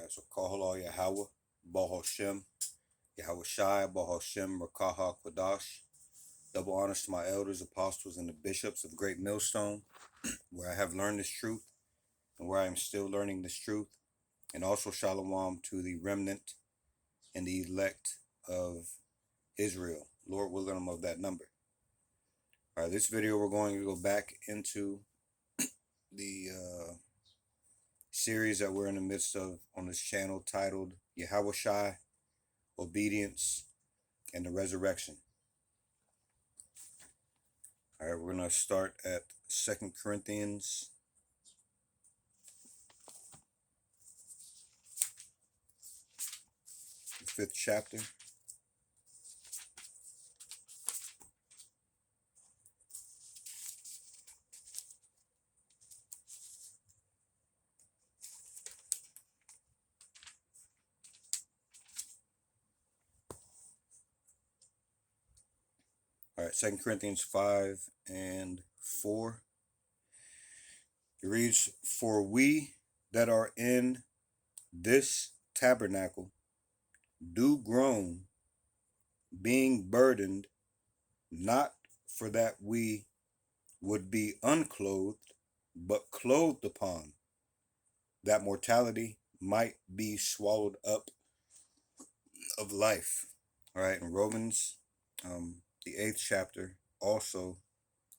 right, so Kahal Yahweh, Bahashem, yaHAWASHI, Bahashem, Rakaha Kwadash. Double honors to my elders, apostles, and the bishops of Great Millstone, where I have learned this truth and where I am still learning this truth. And also Shalom to the remnant and the elect of Israel. Lord willing, I'm of that number. All right, this video we're going to go back into the series that we're in the midst of on this channel titled yaHAWASHI, Obedience, and the Resurrection. All right, we're going to start at 2 Corinthians, the 5th chapter. All right, 2 Corinthians 5 and 4. It reads, "For we that are in this tabernacle do groan, being burdened, not for that we would be unclothed, but clothed upon, that mortality might be swallowed up of life." All right, in Romans, the 8th chapter also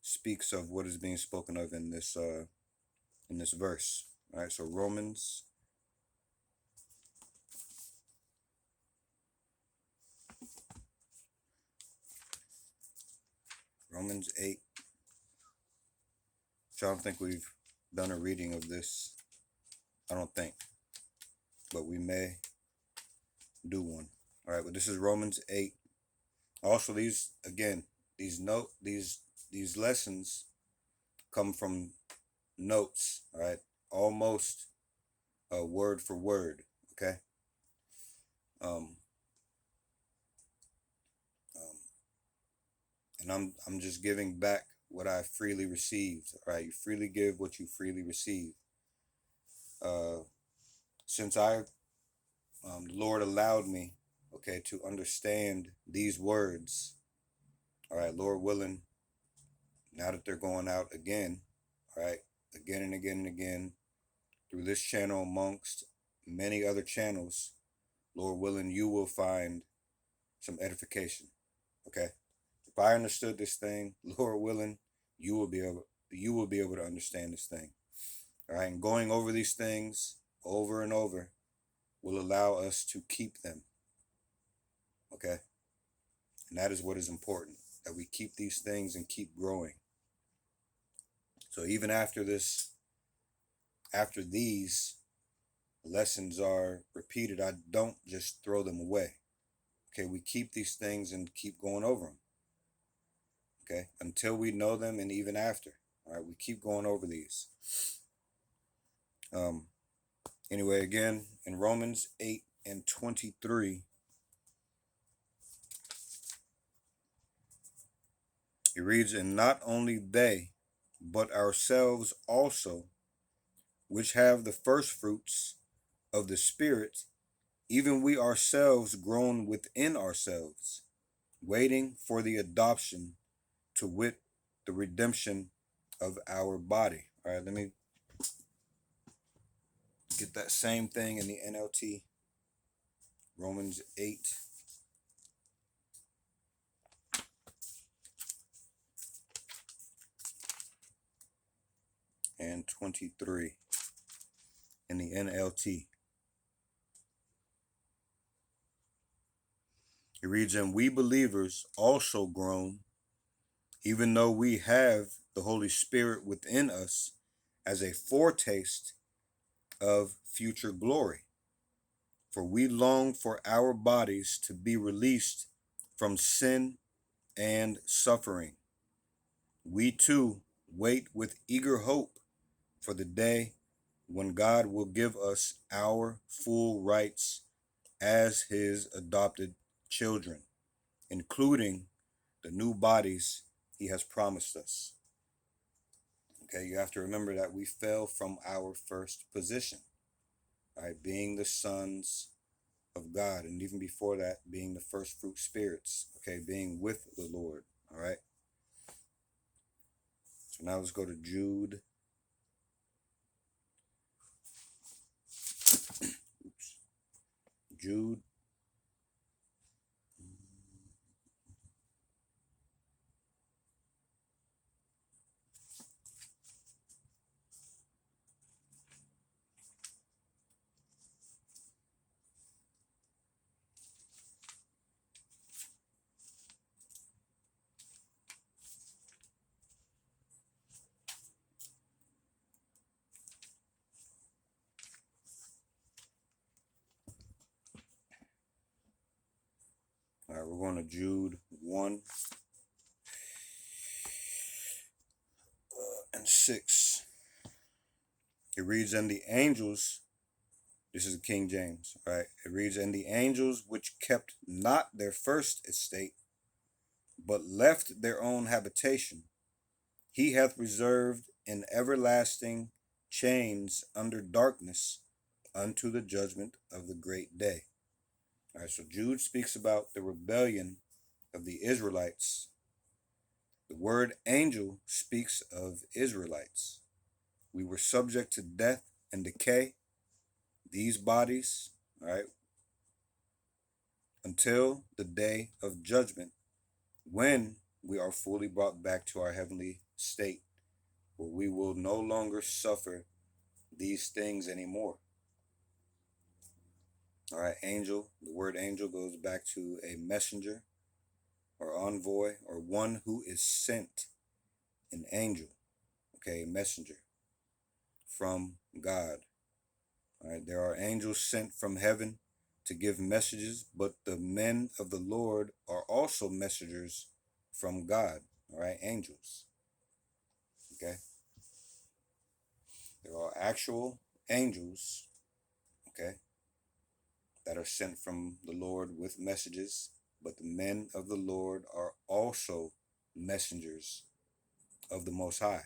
speaks of what is being spoken of in this verse. All right, so Romans 8. I don't think we've done a reading of this. I don't think, but we may do one. All right, but this is Romans 8. Also, these lessons come from notes. All right, almost word for word. Okay. And I'm just giving back what I freely received. All right, you freely give what you freely receive. Since the Lord allowed me, okay, to understand these words. All right, Lord willing, now that they're going out again, all right, again and again and again, through this channel amongst many other channels, Lord willing, you will find some edification. Okay. If I understood this thing, Lord willing, you will be able to understand this thing. All right. And going over these things over and over will allow us to keep them. Okay. And that is what is important, that we keep these things and keep growing. So even after these lessons are repeated, I don't just throw them away. Okay. We keep these things and keep going over them. Okay. Until we know them, and even after. All right. We keep going over these. Anyway, again, in Romans 8 and 23, it reads, "And not only they, but ourselves also, which have the first fruits of the Spirit, even we ourselves groan within ourselves, waiting for the adoption, to wit, the redemption of our body." All right, let me get that same thing in the NLT. Romans 8 and 23 in the NLT. It reads, "And we believers also groan, even though we have the Holy Spirit within us as a foretaste of future glory. For we long for our bodies to be released from sin and suffering. We too wait with eager hope for the day when God will give us our full rights as his adopted children, including the new bodies he has promised us." Okay, you have to remember that we fell from our first position. All right, being the sons of God, and even before that, being the first fruit spirits, okay, being with the Lord. All right. So now let's go to Jude. Oops. Jude. All right, we're going to Jude 1 and 6. It reads, and the angels, this is King James, right? It reads, and the angels which kept not their first estate, but left their own habitation, he hath reserved in everlasting chains under darkness unto the judgment of the great day. All right, so Jude speaks about the rebellion of the Israelites. The word angel speaks of Israelites. We were subject to death and decay, these bodies, all right, until the day of judgment, when we are fully brought back to our heavenly state, where we will no longer suffer these things anymore. All right, angel, the word angel goes back to a messenger or envoy or one who is sent, an angel, okay, a messenger from God. All right, there are angels sent from heaven to give messages, but the men of the Lord are also messengers from God. All right, angels. Okay, there are actual angels, okay, that are sent from the Lord with messages, but the men of the Lord are also messengers of the Most High.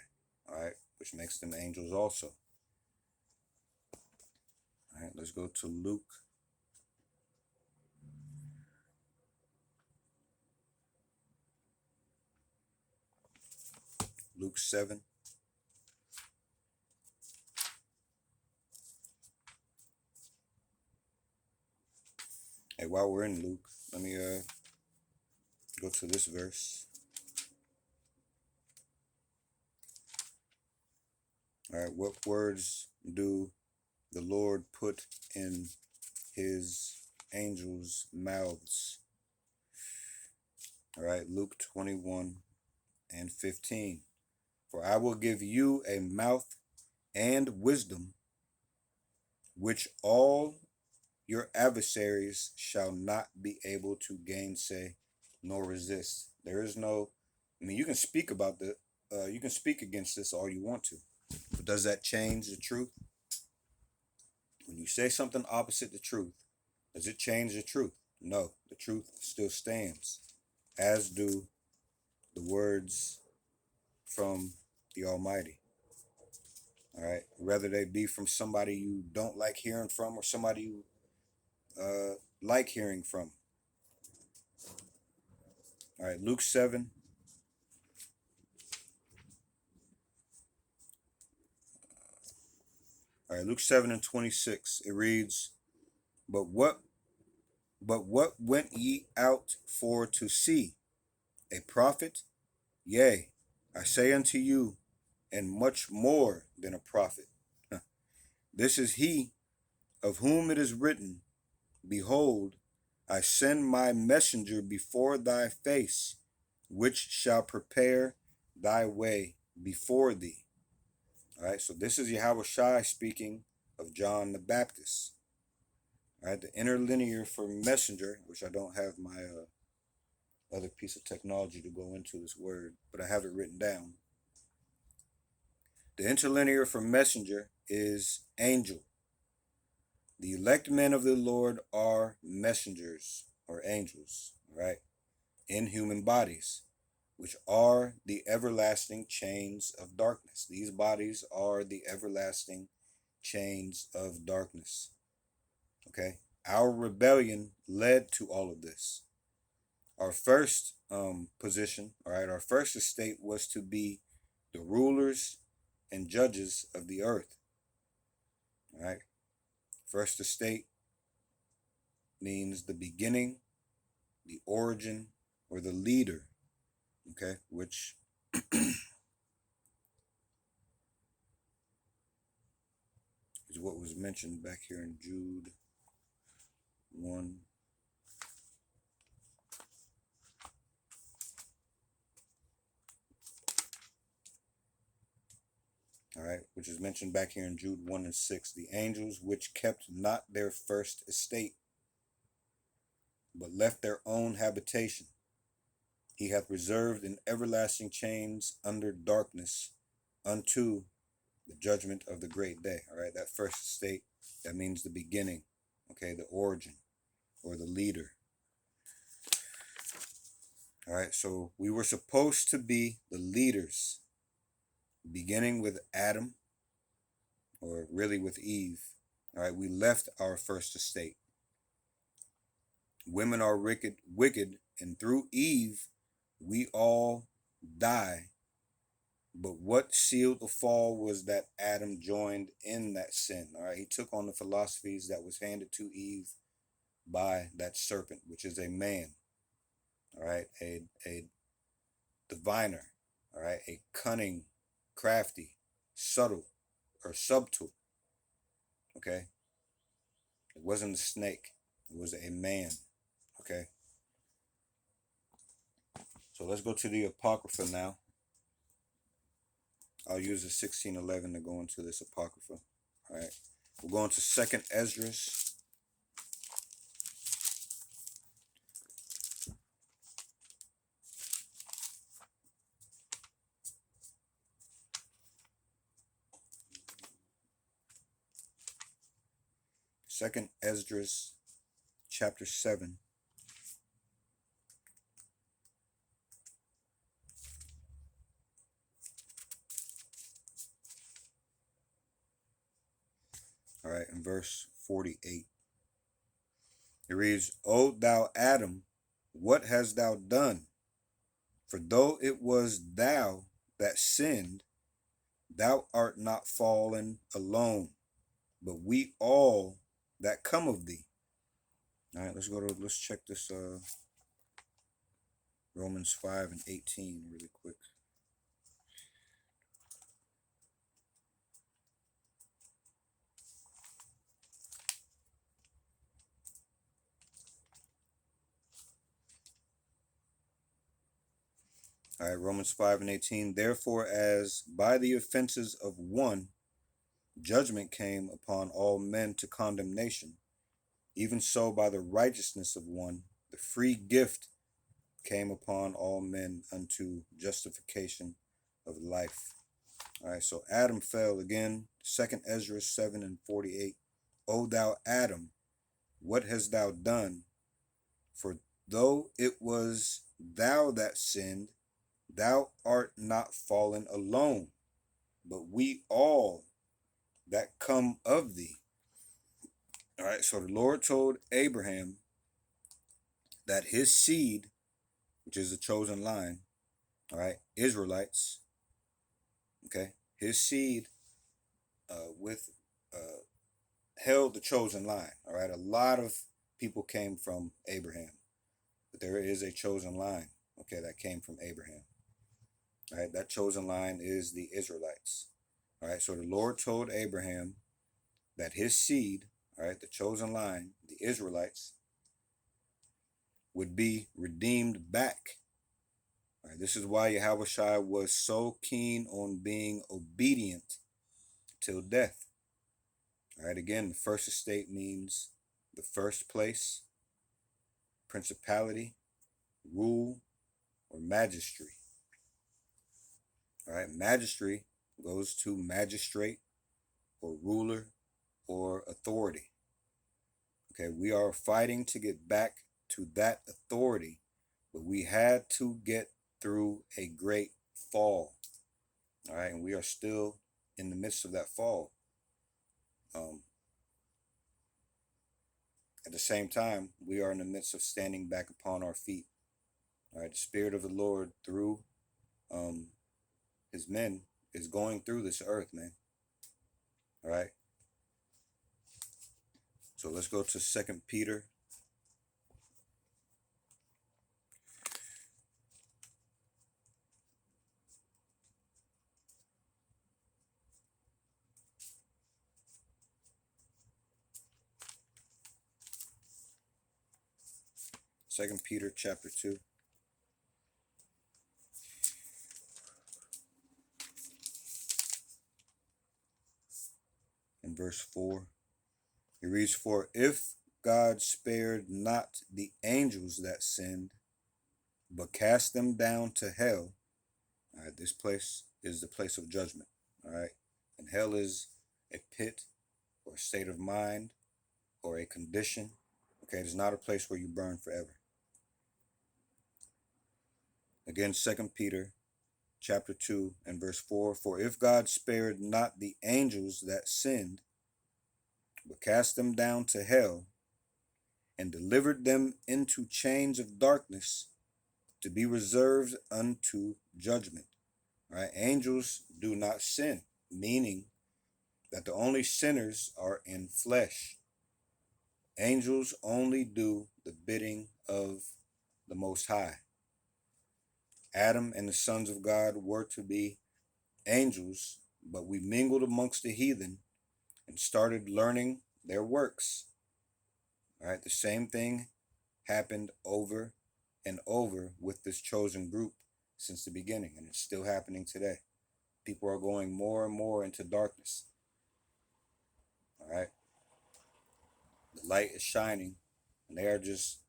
All right, which makes them angels also. All right, let's go to Luke. Luke 7. Hey, while we're in Luke, let me go to this verse. All right, what words do the Lord put in his angels' mouths? All right, Luke 21 and 15. For I will give you a mouth and wisdom, which all your adversaries shall not be able to gainsay nor resist. There is no, I mean, you can speak about you can speak against this all you want to, but does that change the truth? When you say something opposite the truth, does it change the truth? No, the truth still stands, as do the words from the Almighty. All right, whether they be from somebody you don't like hearing from or somebody you like hearing from. All right, Luke 7. All right, Luke 7 and 26. It reads, But what went ye out for to see? A prophet? Yea, I say unto you, and much more than a prophet. This is he of whom it is written, Behold, I send my messenger before thy face, which shall prepare thy way before thee. All right, so this is yaHAWASHI speaking of John the Baptist. All right, the interlinear for messenger, which I don't have my other piece of technology to go into this word, but I have it written down. The interlinear for messenger is angel. The elect men of the Lord are messengers or angels, right, in human bodies, which are the everlasting chains of darkness. These bodies are the everlasting chains of darkness. Okay, our rebellion led to all of this. Our first position, all right, our first estate was to be the rulers and judges of the earth. All right, first estate means the beginning, the origin, or the leader. Okay, which is what was mentioned back here in Jude 1. All right, which is mentioned back here in Jude 1 and 6. The angels which kept not their first estate, but left their own habitation, he hath reserved in everlasting chains under darkness unto the judgment of the great day. All right, that first estate, that means the beginning, okay, the origin or the leader. All right, so we were supposed to be the leaders, beginning with Adam, or really with Eve. All right, we left our first estate. Women are wicked, and through Eve, we all die. But what sealed the fall was that Adam joined in that sin. All right, he took on the philosophies that was handed to Eve by that serpent, which is a man. All right, a diviner. All right, a cunning, crafty, subtle, or subtle. Okay, it wasn't a snake, it was a man. Okay, so let's go to the Apocrypha now. I'll use the 1611 to go into this Apocrypha. All right, we're going to 2nd Esdras. Second Esdras, chapter 7. All right, in verse 48. It reads, O thou Adam, what hast thou done? For though it was thou that sinned, thou art not fallen alone, but we all that come of thee. All right, let's check this Romans 5 and 18 really quick. All right, Romans 5 and 18. Therefore, as by the offenses of one, judgment came upon all men to condemnation, even so by the righteousness of one, the free gift came upon all men unto justification of life. All right, so Adam fell again. 2nd Ezra 7 and 48. O thou Adam, what hast thou done? For though it was thou that sinned, thou art not fallen alone, but we all that come of thee. All right, so the Lord told Abraham that his seed, which is the chosen line, all right, Israelites, okay, his seed with held the chosen line. All right, a lot of people came from Abraham, but there is a chosen line, okay, that came from Abraham. All right, that chosen line is the Israelites. All right, so the Lord told Abraham that his seed, all right, the chosen line, the Israelites, would be redeemed back. All right, this is why yaHAWASHI was so keen on being obedient till death. All right, again, the first estate means the first place, principality, rule, or magistry. All right, magistry goes to magistrate or ruler or authority. Okay, we are fighting to get back to that authority, but we had to get through a great fall. All right, and we are still in the midst of that fall. at the same time, we are in the midst of standing back upon our feet. All right, the Spirit of the Lord through his men is going through this earth, man. All right. So let's go to 2 Peter. Second Peter chapter 2. In verse 4. He reads, "For if God spared not the angels that sinned, but cast them down to hell." All right, this place is the place of judgment. All right. And hell is a pit or a state of mind or a condition. Okay, it's not a place where you burn forever. Again, 2 Peter chapter 2 and verse 4. "For if God spared not the angels that sinned, but cast them down to hell, and delivered them into chains of darkness to be reserved unto judgment." All right, angels do not sin, meaning that the only sinners are in flesh. Angels only do the bidding of the Most High. Adam and the sons of God were to be angels, but we mingled amongst the heathen and started learning their works. All right, the same thing happened over and over with this chosen group since the beginning, and it's still happening today. People are going more and more into darkness. All right, the light is shining, and they are just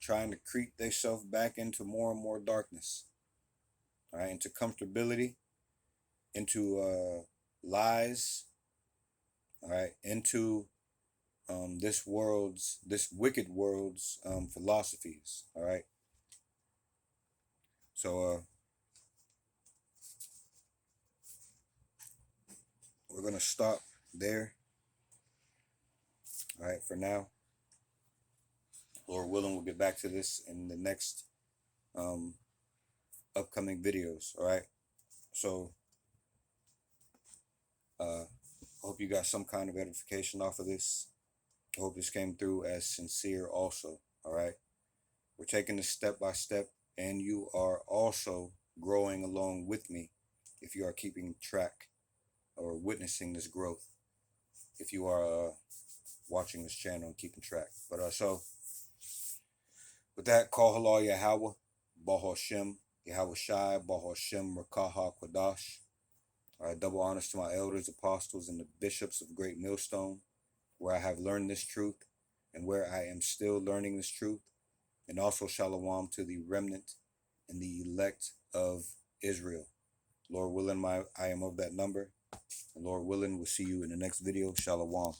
trying to creep themselves back into more and more darkness. All right, into comfortability, into lies. All right, into this wicked world's philosophies. All right. So we're gonna stop there. All right, for now. Lord willing, we'll get back to this in the next upcoming videos. All right. So hope you got some kind of edification off of this. I hope this came through as sincere also. All right. We're taking this step by step, and you are also growing along with me if you are keeping track or witnessing this growth, if you are watching this channel and keeping track. But so with that, call halal Yahweh, Bahashem, yaHAWASHI, Bahashem, Rakaha, Kwadash. All right, double honors to my elders, apostles, and the bishops of Great Millstone, where I have learned this truth and where I am still learning this truth. And also shalom to the remnant and the elect of Israel. Lord willing, I am of that number. And Lord willing, we'll see you in the next video. Shalom.